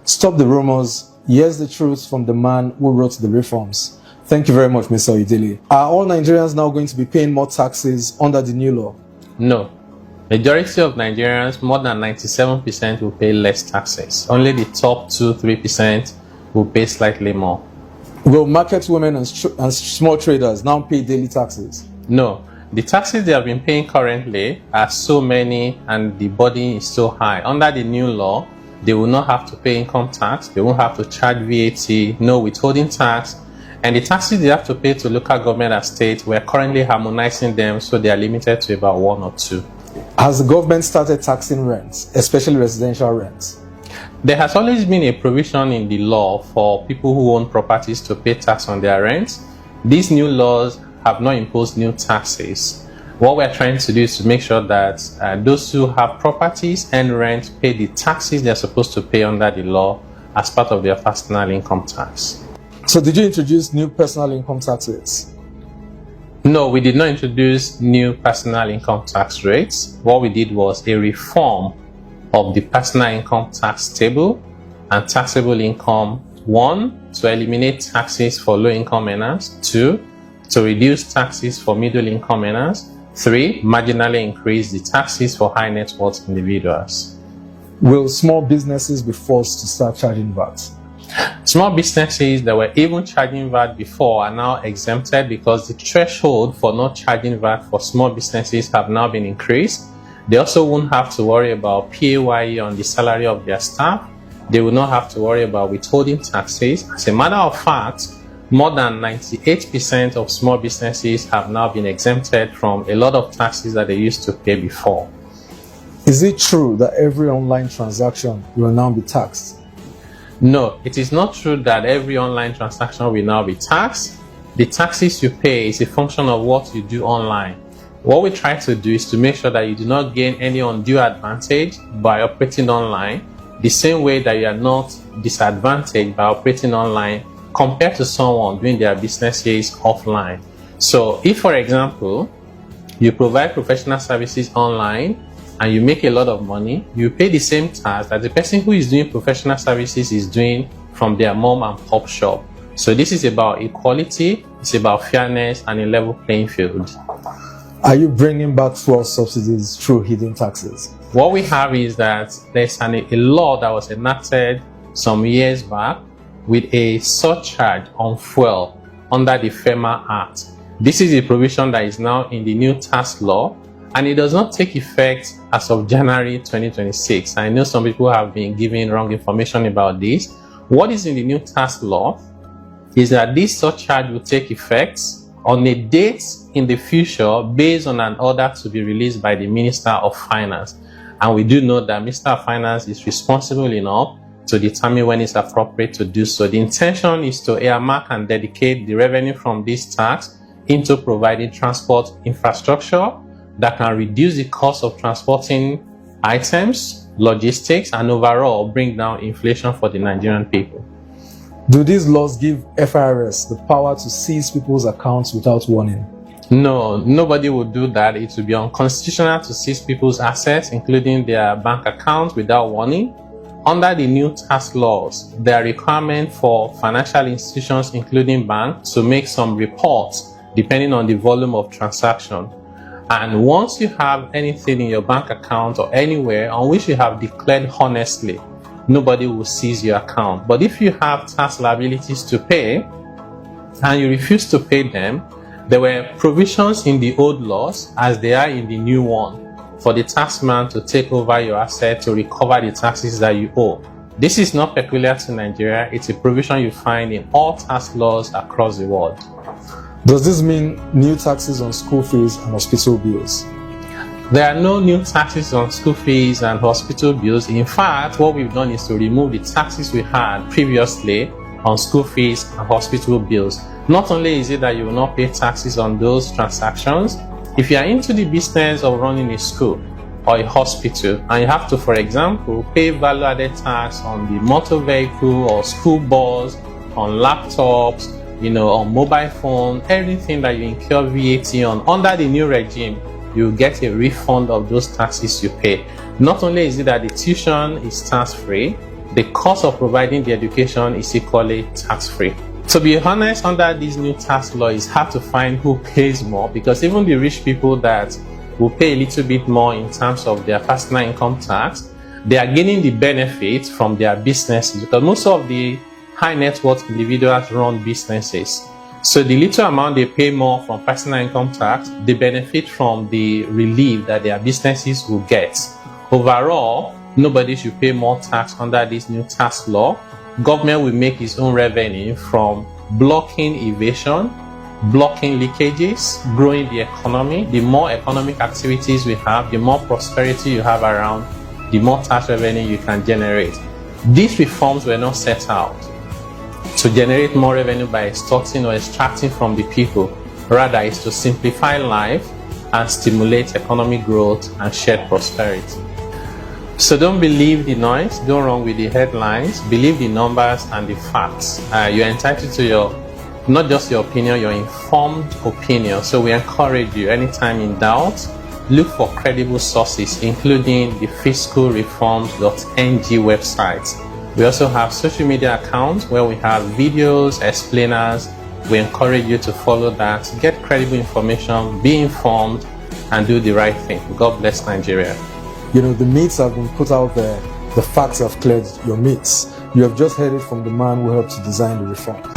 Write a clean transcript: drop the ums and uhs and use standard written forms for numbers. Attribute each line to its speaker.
Speaker 1: Stop the rumors. Here's the truth from the man who wrote the reforms. Thank you very much, Mr. Idili. Are all Nigerians now going to be paying more taxes under the new law?
Speaker 2: No. Majority of Nigerians, more than 97%, will pay less taxes. Only the top 2-3% will pay slightly more.
Speaker 1: Will market women and small traders now pay daily taxes?
Speaker 2: No. The taxes they have been paying currently are so many and the burden is so high. Under the new law, they will not have to pay income tax, they won't have to charge VAT, no withholding tax, and the taxes they have to pay to local government and state, we're currently harmonizing them so they are limited to about 1 or 2.
Speaker 1: Has the government started taxing rents, especially residential rents?
Speaker 2: There has always been a provision in the law for people who own properties to pay tax on their rents. These new laws have not imposed new taxes. What we're trying to do is to make sure that those who have properties and rent pay the taxes they're supposed to pay under the law as part of their personal income tax.
Speaker 1: So did you introduce new personal income taxes?
Speaker 2: No, we did not introduce new personal income tax rates. What we did was a reform of the personal income tax table and taxable income. 1, to eliminate taxes for low-income earners. 2, to reduce taxes for middle-income earners. 3, marginally increase the taxes for high net worth individuals.
Speaker 1: Will small businesses be forced to start charging VAT?
Speaker 2: Small businesses that were even charging VAT before are now exempted because the threshold for not charging VAT for small businesses have now been increased. They also won't have to worry about PAYE on the salary of their staff. They will not have to worry about withholding taxes. As a matter of fact, more than 98% of small businesses have now been exempted from a lot of taxes that they used to pay before.
Speaker 1: Is it true that every online transaction will now be taxed?
Speaker 2: No, it is not true that every online transaction will now be taxed. The taxes you pay is a function of what you do online. What we try to do is to make sure that you do not gain any undue advantage by operating online, the same way that you are not disadvantaged by operating online compared to someone doing their businesses offline. So if, for example, you provide professional services online and you make a lot of money, you pay the same tax that the person who is doing professional services is doing from their mom and pop shop. So this is about equality, it's about fairness and a level playing field.
Speaker 1: Are you bringing back fuel subsidies through hidden taxes?
Speaker 2: What we have is that there's a law that was enacted some years back with a surcharge on fuel under the FEMA Act. This is a provision that is now in the new tax law, and it does not take effect as of January 2026. I know some people have been giving wrong information about this. What is in the new tax law is that this surcharge will take effect on a date in the future based on an order to be released by the Minister of Finance. And we do know that Minister of Finance is responsible enough to determine when it's appropriate to do so. The intention is to earmark and dedicate the revenue from this tax into providing transport infrastructure that can reduce the cost of transporting items, logistics, and overall bring down inflation for the Nigerian people.
Speaker 1: Do these laws give FIRS the power to seize people's accounts without warning?
Speaker 2: No, nobody would do that. It would be unconstitutional to seize people's assets, including their bank accounts, without warning. Under the new tax laws, there are requirements for financial institutions, including banks, to make some reports depending on the volume of transaction. And once you have anything in your bank account or anywhere on which you have declared honestly, nobody will seize your account. But if you have tax liabilities to pay and you refuse to pay them, there were provisions in the old laws, as they are in the new one, for the taxman to take over your asset to recover the taxes that you owe. This is not peculiar to Nigeria. It's a provision you find in all tax laws across the world.
Speaker 1: Does this mean new taxes on school fees and hospital bills?
Speaker 2: There are no new taxes on school fees and hospital bills. In fact, what we've done is to remove the taxes we had previously on school fees and hospital bills. Not only is it that you will not pay taxes on those transactions, if you are into the business of running a school or a hospital and you have to, for example, pay value-added tax on the motor vehicle or school bus, on laptops, on mobile phone, everything that you incur VAT on, under the new regime, you get a refund of those taxes you pay. Not only is it that the tuition is tax-free, the cost of providing the education is equally tax-free. To be honest, under this new tax law, it's hard to find who pays more, because even the rich people that will pay a little bit more in terms of their personal income tax, they are gaining the benefits from their businesses, because most of the high net worth individuals run businesses. So the little amount they pay more from personal income tax, they benefit from the relief that their businesses will get. Overall, nobody should pay more tax under this new tax law. Government will make its own revenue from blocking evasion, blocking leakages, growing the economy. The more economic activities we have, the more prosperity you have around, the more tax revenue you can generate. These reforms were not set out to generate more revenue by extorting or extracting from the people. Rather, it's to simplify life and stimulate economic growth and shared prosperity. So don't believe the noise, don't run with the headlines, believe the numbers and the facts. You're entitled to not just your opinion, your informed opinion. So we encourage you, anytime in doubt, look for credible sources, including the fiscalreforms.ng website. We also have social media accounts where we have videos, explainers. We encourage you to follow that, get credible information, be informed, and do the right thing. God bless Nigeria.
Speaker 1: You know, the myths have been put out there. The facts have cleared your myths. You have just heard it from the man who helped to design the reforms.